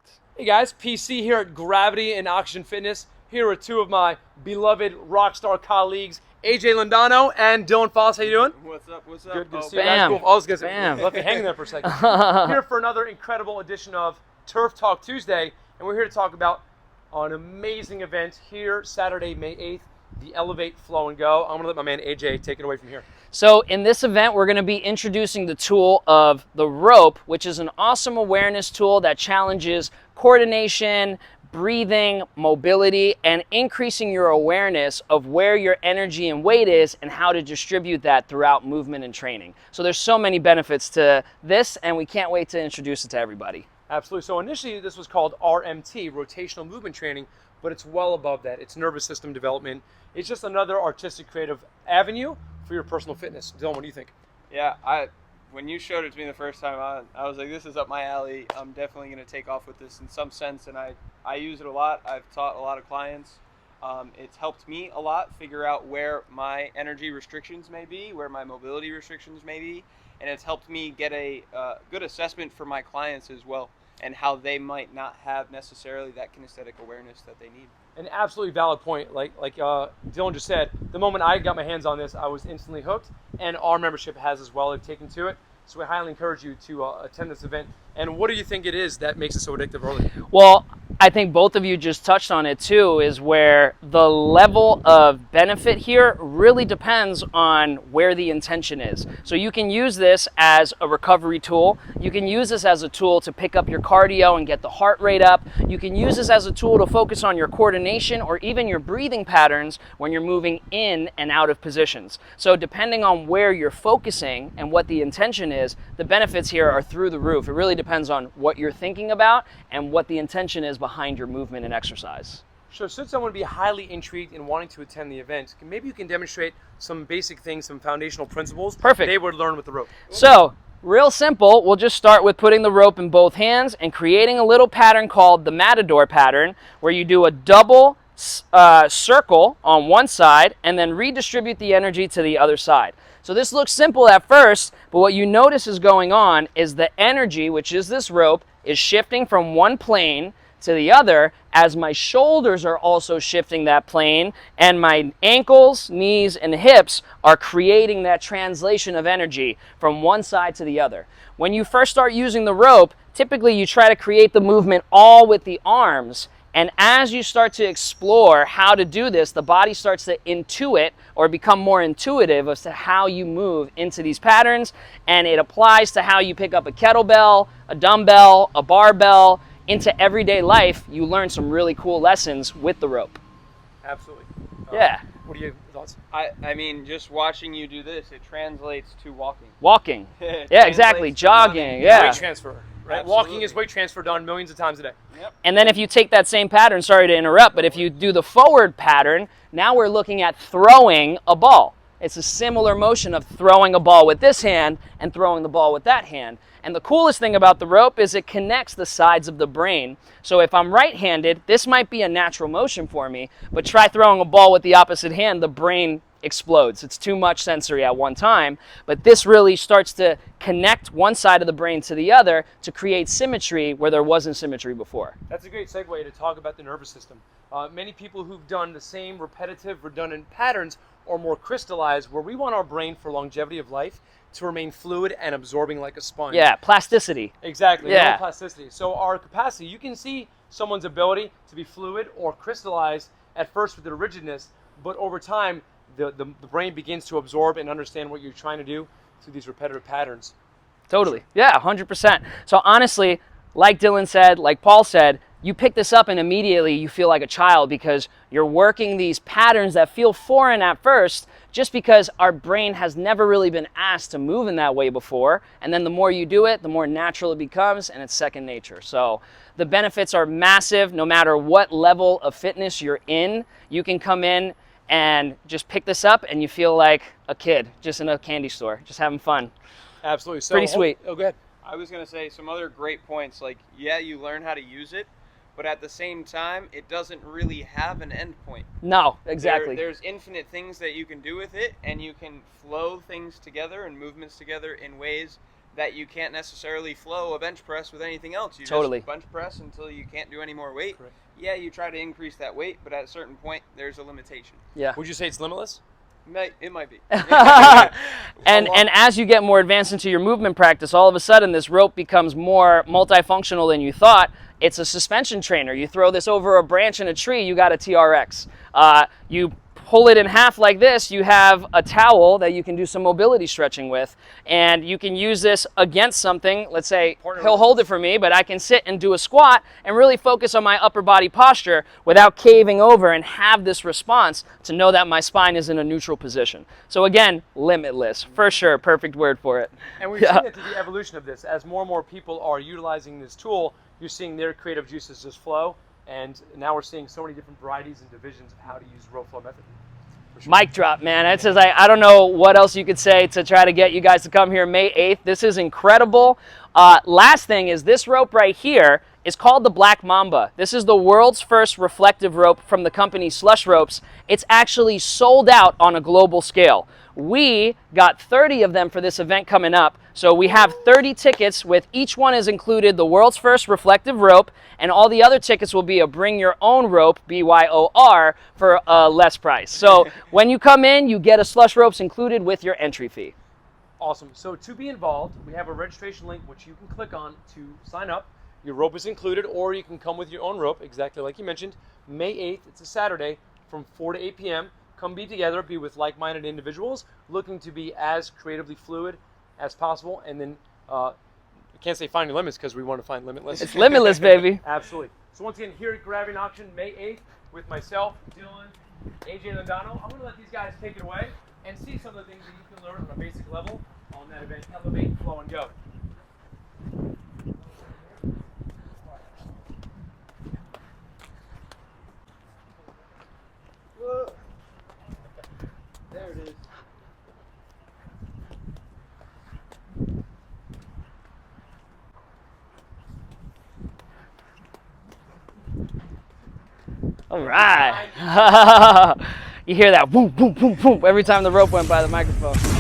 Perfect. Hey guys, PC here at Gravity and Oxygen Fitness. Here with two of my beloved rockstar colleagues, AJ Lindano and Dylan Foss. How you doing? What's up? What's up? Good to see bam. you guys. Cool. I was going to Bam. say, left me hanging there for a second. Here for another incredible edition of Turf Talk Tuesday, and we're here to talk about an amazing event here Saturday, May 8th, the ELVT Flow and Go. I'm going to let my man AJ take it away from here. So in this event, we're going to be introducing the tool of the rope, which is an awesome awareness tool that challenges coordination, breathing, mobility, and increasing your awareness of where your energy and weight is and how to distribute that throughout movement and training. So there's so many benefits to this, and we can't wait to introduce it to everybody. Absolutely. So initially this was called RMT, Rotational Movement Training, but it's well above that. It's nervous system development. It's just another artistic, creative avenue for your personal fitness. Dylan, what do you think? Yeah, when you showed it to me the first time on, I was like, this is up my alley. I'm definitely going to take off with this in some sense, and I use it a lot. I've taught a lot of clients. It's helped me a lot figure out where my energy restrictions may be, where my mobility restrictions may be, and it's helped me get a good assessment for my clients as well, and how they might not have necessarily that kinesthetic awareness that they need. An absolutely valid point. Like Dylan just said, the moment I got my hands on this, I was instantly hooked, and our membership has as well. They've taken to it. So we highly encourage you to attend this event. And what do you think it is that makes it so addictive early? Well, I think both of you just touched on it too, is where the level of benefit here really depends on where the intention is. So you can use this as a recovery tool. You can use this as a tool to pick up your cardio and get the heart rate up. You can use this as a tool to focus on your coordination or even your breathing patterns when you're moving in and out of positions. So depending on where you're focusing and what the intention is, the benefits here are through the roof. It really depends on what you're thinking about and what the intention is behind your movement and exercise. So should someone be highly intrigued in wanting to attend the event, maybe you can demonstrate some basic things, some foundational principles Perfect. they would learn with the rope. So, real simple, we'll just start with putting the rope in both hands and creating a little pattern called the matador pattern, where you do a double circle on one side and then redistribute the energy to the other side. So this looks simple at first, but what you notice is going on is the energy, which is this rope, is shifting from one plane to the other as my shoulders are also shifting that plane, and my ankles, knees, and hips are creating that translation of energy from one side to the other. When you first start using the rope, typically you try to create the movement all with the arms. And as you start to explore how to do this, the body starts to intuit or become more intuitive as to how you move into these patterns. And it applies to how you pick up a kettlebell, a dumbbell, a barbell. Into everyday life, you learn some really cool lessons with the rope. Absolutely. Yeah. What are your thoughts? I mean, just watching you do this, it translates to walking. Walking. Yeah, exactly. Jogging. Yeah. Weight transfer. Right? Walking is weight transfer done millions of times a day. Yep. And then if you take that same pattern, sorry to interrupt, but if you do the forward pattern, now we're looking at throwing a ball. It's a similar motion of throwing a ball with this hand and throwing the ball with that hand. And the coolest thing about the rope is it connects the sides of the brain. So if I'm right-handed, this might be a natural motion for me, but try throwing a ball with the opposite hand, the brain explodes. It's too much sensory at one time, but this really starts to connect one side of the brain to the other to create symmetry where there wasn't symmetry before. That's a great segue to talk about the nervous system. Many people who've done the same repetitive, redundant patterns are more crystallized, where we want our brain for longevity of life to remain fluid and absorbing like a sponge. Yeah, plasticity. Exactly, Yeah. neuroplasticity. So our capacity, you can see someone's ability to be fluid or crystallized at first with the rigidness, but over time, the brain begins to absorb and understand what you're trying to do through these repetitive patterns. Totally. Yeah, 100%. So honestly, like Dylan said, like Paul said, you pick this up and immediately you feel like a child because you're working these patterns that feel foreign at first just because our brain has never really been asked to move in that way before. And then the more you do it, the more natural it becomes, and it's second nature. So the benefits are massive. No matter what level of fitness you're in, you can come in and just pick this up and you feel like a kid just in a candy store, just having fun. Absolutely. So, Pretty sweet. Oh, go ahead. I was going to say some other great points, like, yeah, you learn how to use it, but at the same time, it doesn't really have an end point. No, exactly. There's infinite things that you can do with it, and you can flow things together and movements together in ways that you can't necessarily flow a bench press with anything else. You Totally. just bench press until you can't do any more weight. Correct. Yeah, you try to increase that weight, but at a certain point, there's a limitation. Yeah. Would you say it's limitless? It might be. And as you get more advanced into your movement practice, all of a sudden this rope becomes more multifunctional than you thought. It's a suspension trainer. You throw this over a branch in a tree, you got a TRX. You pull it in half like this, you have a towel that you can do some mobility stretching with, and you can use this against something. Let's say he'll hold it for me, but I can sit and do a squat and really focus on my upper body posture without caving over and have this response to know that my spine is in a neutral position. So again, limitless, for sure, perfect word for it. And we've seen it through the evolution of this. As more and more people are utilizing this tool, you're seeing their creative juices just flow. And now we're seeing so many different varieties and divisions of how to use rope flow method. Sure. Mic drop, man. It says I don't know what else you could say to try to get you guys to come here May 8th. This is incredible. Last thing is this rope right here is called the Black Mamba. This is the world's first reflective rope from the company Slush Ropes. It's actually sold out on a global scale. We got 30 of them for this event coming up. So we have 30 tickets with each one is included the world's first reflective rope, and all the other tickets will be a bring your own rope, BYOR, for a less price. So when you come in, you get a Slush Ropes included with your entry fee. Awesome. So to be involved, we have a registration link which you can click on to sign up. Your rope is included, or you can come with your own rope, exactly like you mentioned. May 8th, it's a Saturday, from 4 to 8 p.m. Come be together, be with like-minded individuals looking to be as creatively fluid as possible. And then, I can't say find your limits because we want to find limitless. It's limitless, baby. Absolutely. So once again, here at Gravity Auction, May 8th, with myself, Dylan, AJ, and Lindano. I'm going to let these guys take it away and see some of the things that you can learn on a basic level on that event. Elevate, flow, and go. There it is. All right. You hear that boom, boom, boom, boom every time the rope went by the microphone.